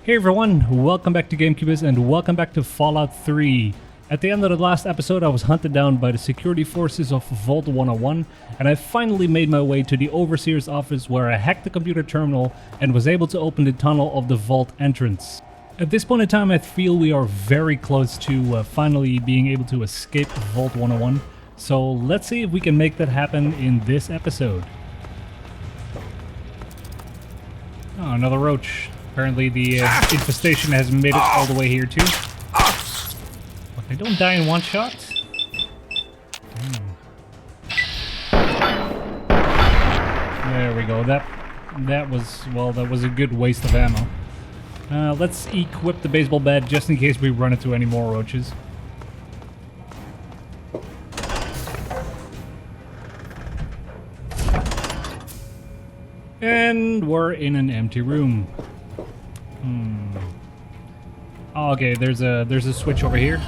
Hey everyone, welcome back to Gamecubus and welcome back to Fallout 3. At the end of the last episode I was hunted down by the security forces of Vault 101 and I finally made my way to the Overseer's office where I hacked the computer terminal and was able to open the tunnel of the vault entrance. At this point in time I feel we are very close to finally being able to escape Vault 101, so let's see if we can make that happen in this episode. Oh, another roach. Apparently the infestation has made it all the way here too. But they don't die in one shot. There we go. That was a good waste of ammo. Let's equip the baseball bat just in case we run into any more roaches. And we're in an empty room. Oh, okay, there's a switch over here.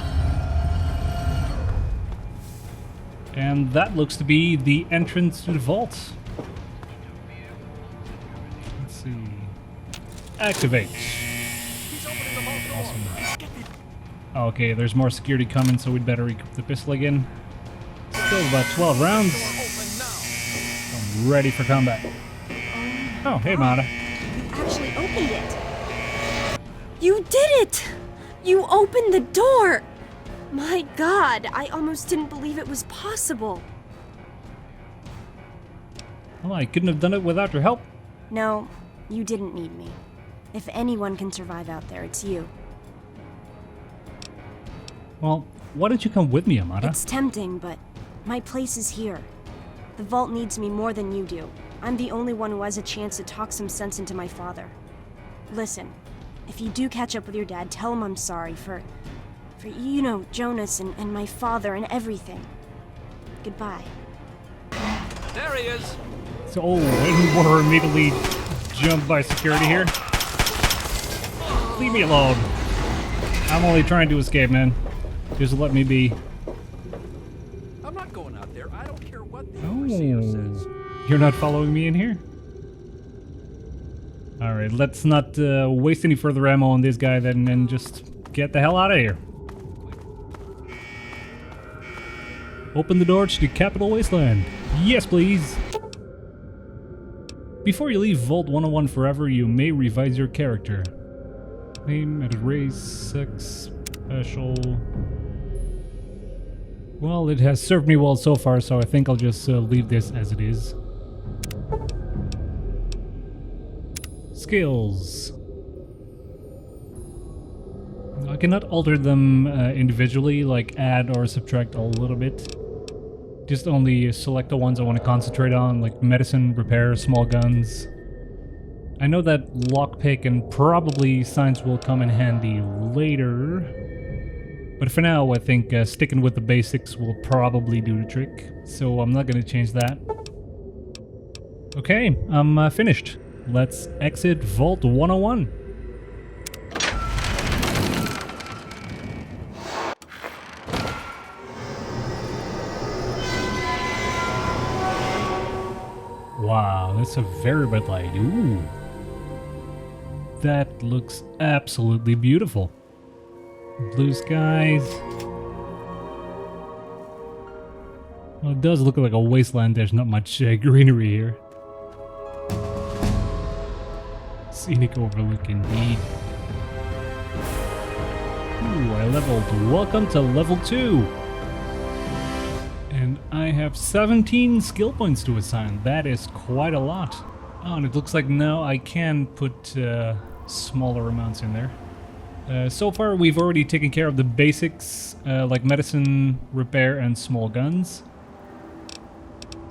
And that looks to be the entrance to the vault. Let's see. Activate. Awesome. Okay, there's more security coming, so we'd better equip the pistol again. Still about 12 rounds. I'm ready for combat. Oh, hey, Mata. You actually opened it. You did it! You opened the door! My God, I almost didn't believe it was possible. Well, I couldn't have done it without your help. No, you didn't need me. If anyone can survive out there, it's you. Well, why don't you come with me, Amata? It's tempting, but my place is here. The vault needs me more than you do. I'm the only one who has a chance to talk some sense into my father. Listen, if you do catch up with your dad, tell him I'm sorry for you know, Jonas and my father and everything. Goodbye. There he is! So, and we're immediately jumped by security here. Leave me alone. I'm only trying to escape, man. Just let me be. I'm not going out there. I don't care what the overseer says. You're not following me in here? Alright, let's not waste any further ammo on this guy then and just get the hell out of here. Open the door to the capital Wasteland. Yes, please! Before you leave Vault 101 forever, you may revise your character. Name, edit race, sex, special... Well, it has served me well so far, so I think I'll just leave this as it is. Skills. I cannot alter them individually, like add or subtract a little bit. Just only select the ones I want to concentrate on, like medicine, repair, small guns. I know that lockpick and probably science will come in handy later. But for now, I think sticking with the basics will probably do the trick. So I'm not going to change that. Okay, I'm finished. Let's exit Vault 101. Wow, that's a very red light. Ooh. That looks absolutely beautiful. Blue skies. Well, it does look like a wasteland. There's not much greenery here. Scenic overlook indeed. Ooh, I leveled. Welcome to level 2. And I have 17 skill points to assign. That is quite a lot. Oh, and it looks like now I can put smaller amounts in there. So far we've already taken care of the basics, like medicine, repair, and small guns.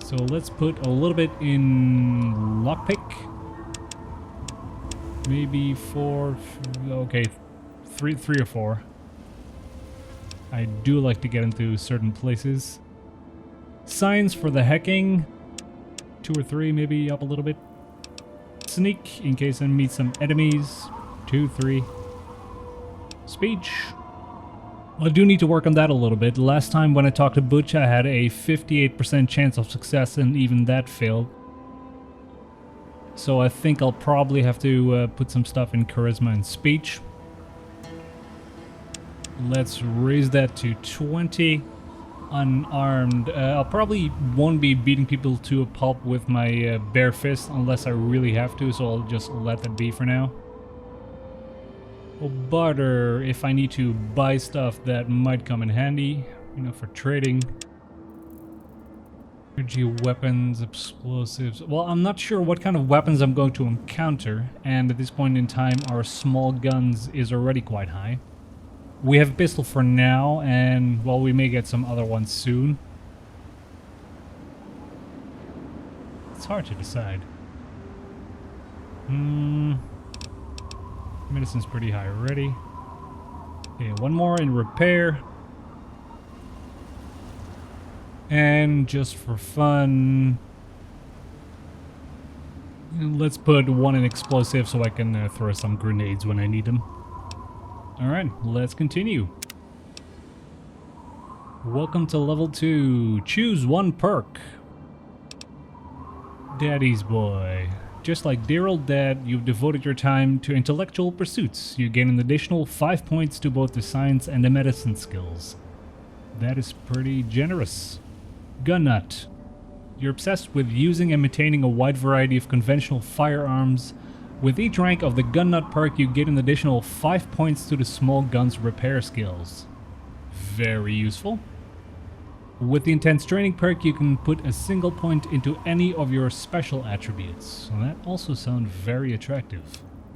So let's put a little bit in lockpick. Maybe 4, okay, 3 or 4. I do like to get into certain places. Science for the hacking, 2 or 3, maybe up a little bit. Sneak, in case I meet some enemies, 2, 3. Speech. Well, I do need to work on that a little bit. Last time when I talked to Butch, I had a 58% chance of success and even that failed. So I think I'll probably have to put some stuff in charisma and speech. Let's raise that to 20. Unarmed. I probably won't be beating people to a pulp with my bare fist unless I really have to, so I'll just let that be for now. Well, barter if I need to buy stuff that might come in handy, you know, for trading. Energy weapons, explosives. Well, I'm not sure what kind of weapons I'm going to encounter, and at this point in time our small guns is already quite high. We have a pistol for now, and, well, we may get some other ones soon. It's hard to decide. Medicine's pretty high already. Okay, one more in repair. And just for fun, let's put one in explosive so I can throw some grenades when I need them. Alright, let's continue. Welcome to level 2. Choose one perk. Daddy's boy. Just like dear old dad, you've devoted your time to intellectual pursuits. You gain an additional 5 points to both the science and the medicine skills. That is pretty generous. Gun nut. You're obsessed with using and maintaining a wide variety of conventional firearms. With each rank of the gun nut perk, you get an additional 5 points to the small gun's repair skills. Very useful. With the intense training perk, you can put a single point into any of your special attributes. So that also sounds very attractive.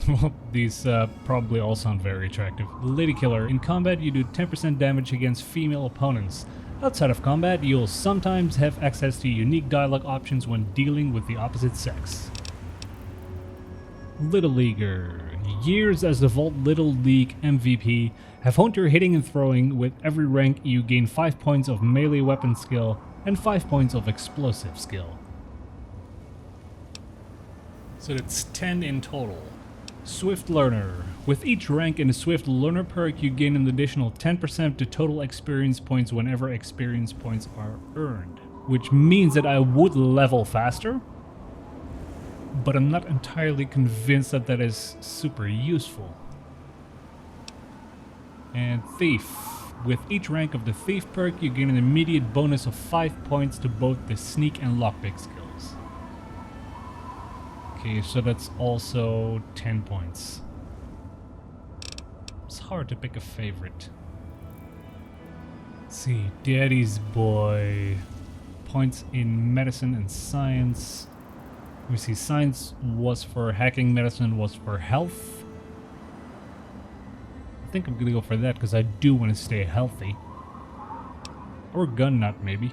Well, these probably all sound very attractive. Lady Killer. In combat, you do 10% damage against female opponents. Outside of combat, you'll sometimes have access to unique dialogue options when dealing with the opposite sex. Little Leaguer. Years as the Vault Little League MVP have honed your hitting and throwing. With every rank, you gain 5 points of melee weapon skill and 5 points of explosive skill. So that's 10 in total. Swift Learner. With each rank in the Swift Learner perk, you gain an additional 10% to total experience points whenever experience points are earned. Which means that I would level faster, but I'm not entirely convinced that that is super useful. And Thief. With each rank of the Thief perk, you gain an immediate bonus of 5 points to both the Sneak and Lockpick skills. Okay, so that's also 10 points. It's hard to pick a favorite. Let's see, Daddy's Boy. Points in medicine and science. We see science was for hacking, medicine was for health. I think I'm gonna go for that because I do want to stay healthy. Or gun nut, maybe.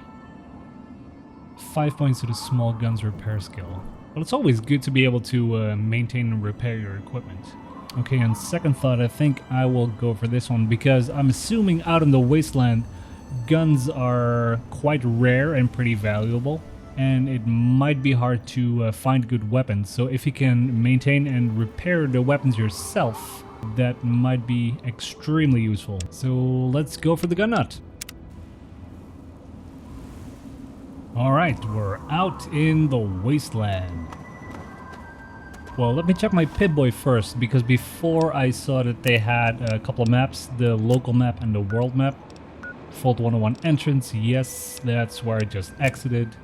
5 points to the small guns repair skill. Well, it's always good to be able to maintain and repair your equipment. Okay, on second thought, I think I will go for this one because I'm assuming out in the Wasteland, guns are quite rare and pretty valuable. And it might be hard to find good weapons, so if you can maintain and repair the weapons yourself, that might be extremely useful. So let's go for the gun nut. Alright, we're out in the Wasteland. Well, let me check my Pip-Boy first, because before I saw that they had a couple of maps, the local map and the world map. Vault 101 entrance, yes, that's where I just exited.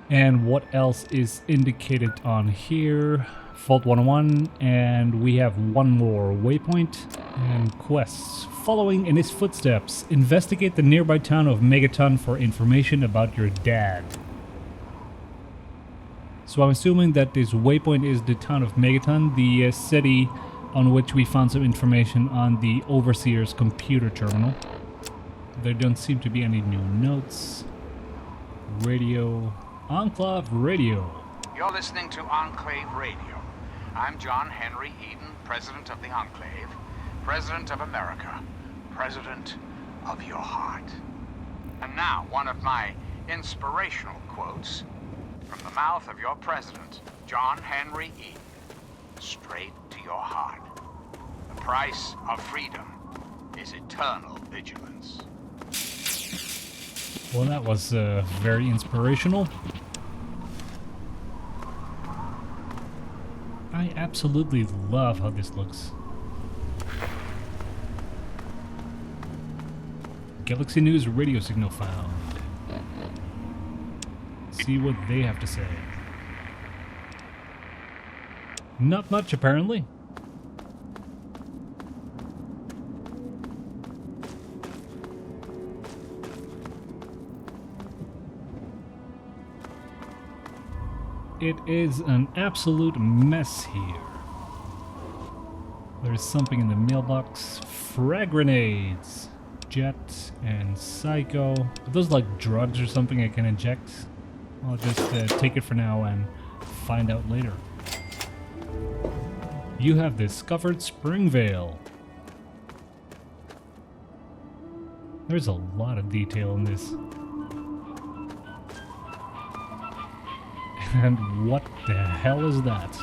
And what else is indicated on here? Vault 101, and we have one more waypoint. And quests. Following in his footsteps, investigate the nearby town of Megaton for information about your dad. So I'm assuming that this waypoint is the town of Megaton, the city on which we found some information on the Overseer's computer terminal. There don't seem to be any new notes. Radio. Enclave Radio. You're listening to Enclave Radio. I'm John Henry Eden, President of the Enclave, President of America, President of your heart. And now, one of my inspirational quotes from the mouth of your President, John Henry Eden. Straight to your heart. The price of freedom is eternal vigilance. Well, that was very inspirational. I absolutely love how this looks. Galaxy News radio signal found. See what they have to say. Not much, apparently. It is an absolute mess here. There's something in the mailbox. Frag grenades. Jet and Psycho. Are those like drugs or something I can inject? I'll just take it for now and find out later. You have discovered Springvale. There's a lot of detail in this. And what the hell is that?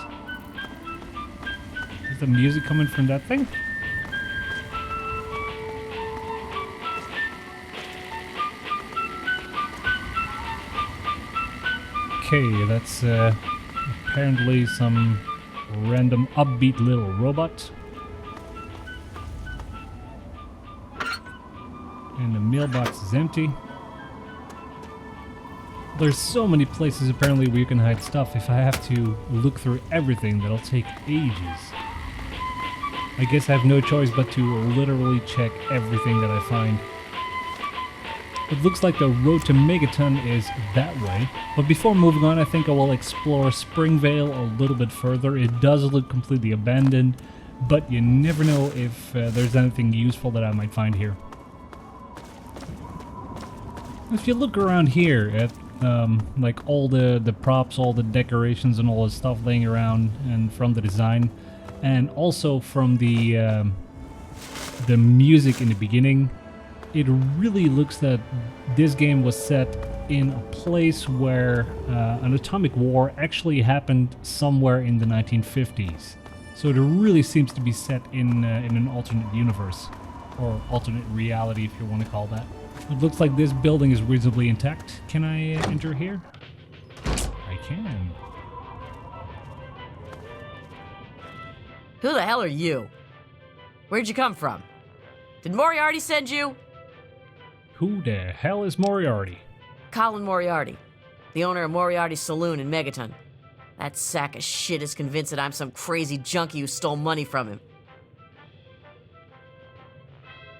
Is the music coming from that thing? Okay, that's apparently some random upbeat little robot. And the mailbox is empty. There's so many places apparently where you can hide stuff. If I have to look through everything, that'll take ages. I guess I have no choice but to literally check everything that I find. It looks like the road to Megaton is that way. But before moving on, I think I will explore Springvale a little bit further. It does look completely abandoned, but you never know if there's anything useful that I might find here. If you look around here at like all the props, all the decorations and all the stuff laying around, and from the design, and also from the music in the beginning, it really looks that this game was set in a place where an atomic war actually happened somewhere in the 1950s. So it really seems to be set in an alternate universe, or alternate reality if you want to call that. It looks like this building is reasonably intact. Can I enter here? I can. Who the hell are you? Where'd you come from? Did Moriarty send you? Who the hell is Moriarty? Colin Moriarty, the owner of Moriarty's Saloon in Megaton. That sack of shit is convinced that I'm some crazy junkie who stole money from him.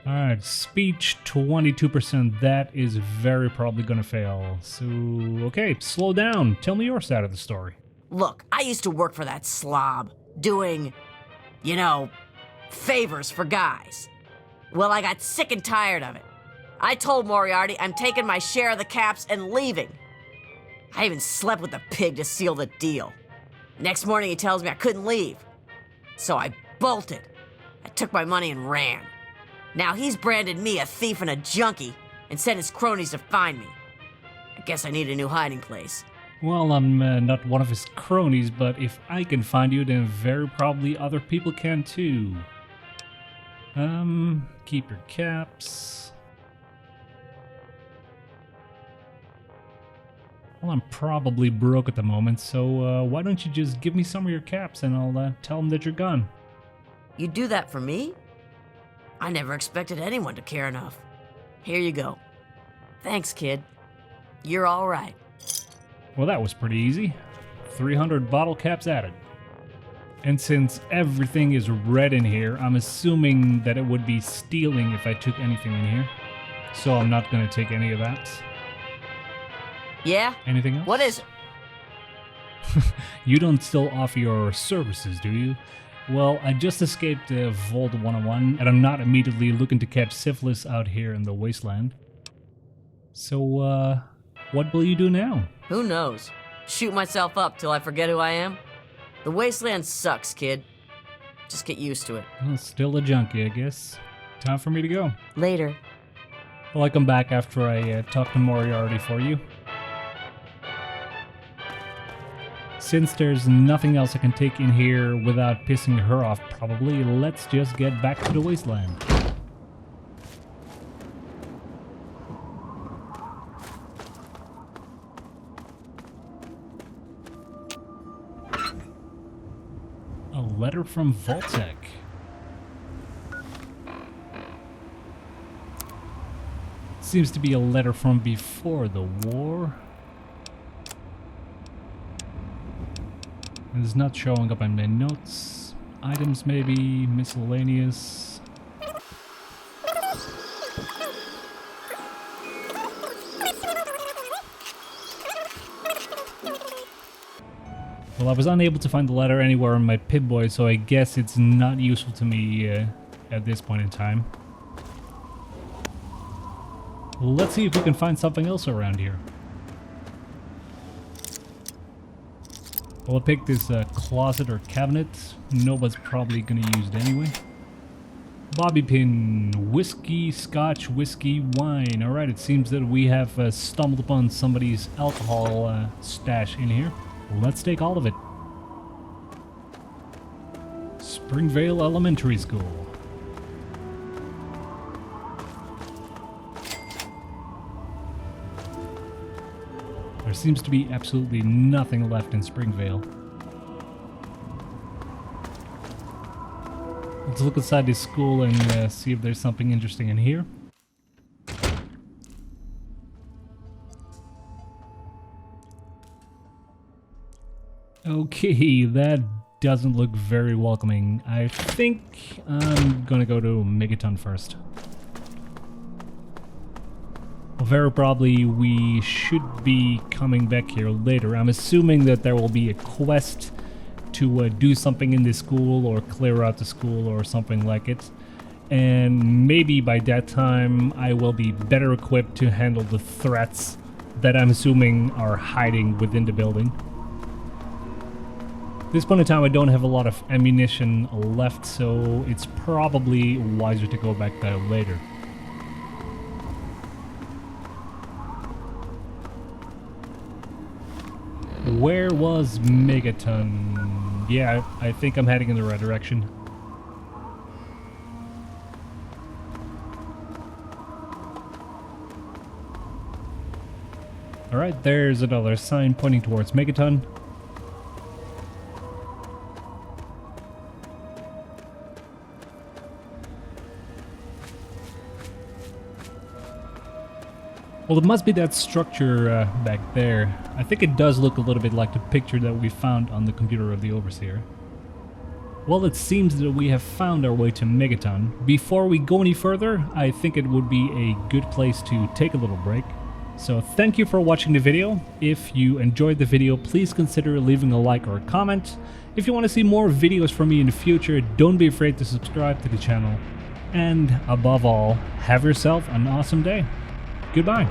Alright, speech 22%. That is very probably gonna fail. So, okay, slow down. Tell me your side of the story. Look, I used to work for that slob, doing, you know, favors for guys. Well, I got sick and tired of it. I told Moriarty I'm taking my share of the caps and leaving. I even slept with the pig to seal the deal. Next morning he tells me I couldn't leave. So I bolted. I took my money and ran. Now he's branded me a thief and a junkie and sent his cronies to find me. I guess I need a new hiding place. Well, I'm not one of his cronies, but if I can find you, then very probably other people can too. Keep your caps. Well, I'm probably broke at the moment, so why don't you just give me some of your caps and I'll tell them that you're gone. You do that for me? I never expected anyone to care enough. Here you go. Thanks, kid. You're all right. Well, that was pretty easy. 300 bottle caps added. And since everything is red in here, I'm assuming that it would be stealing if I took anything in here. So I'm not going to take any of that. Yeah? Anything else? What is it? You don't still offer your services, do you? Well, I just escaped Vault 101, and I'm not immediately looking to catch syphilis out here in the Wasteland. So, what will you do now? Who knows? Shoot myself up till I forget who I am? The Wasteland sucks, kid. Just get used to it. Well, still a junkie, I guess. Time for me to go. Later. Well, I come back after I talk to Moriarty for you. Since there's nothing else I can take in here without pissing her off, probably, let's just get back to the Wasteland. Letter from Vault-Tec. Seems to be a letter from before the war. It's not showing up on my notes. Items maybe, miscellaneous. Well, I was unable to find the letter anywhere on my Pip-Boy, so I guess it's not useful to me at this point in time. Let's see if we can find something else around here. Well, I'll pick this closet or cabinet. Nobody's probably gonna use it anyway. Bobby pin, whiskey, scotch, whiskey, wine. Alright, it seems that we have stumbled upon somebody's alcohol stash in here. Let's take all of it. Springvale Elementary School. There seems to be absolutely nothing left in Springvale. Let's look inside this school and see if there's something interesting in here. Okay, that doesn't look very welcoming. I think I'm gonna go to Megaton first. Well, very probably we should be coming back here later. I'm assuming that there will be a quest to do something in this school or clear out the school or something like it. And maybe by that time I will be better equipped to handle the threats that I'm assuming are hiding within the building. At this point in time I don't have a lot of ammunition left, so it's probably wiser to go back there later. Where was Megaton? Yeah, I think I'm heading in the right direction. Alright, there's another sign pointing towards Megaton. Well, it must be that structure back there. I think it does look a little bit like the picture that we found on the computer of the Overseer. Well, it seems that we have found our way to Megaton. Before we go any further, I think it would be a good place to take a little break. So thank you for watching the video. If you enjoyed the video, please consider leaving a like or a comment. If you want to see more videos from me in the future, don't be afraid to subscribe to the channel. And above all, have yourself an awesome day. Goodbye.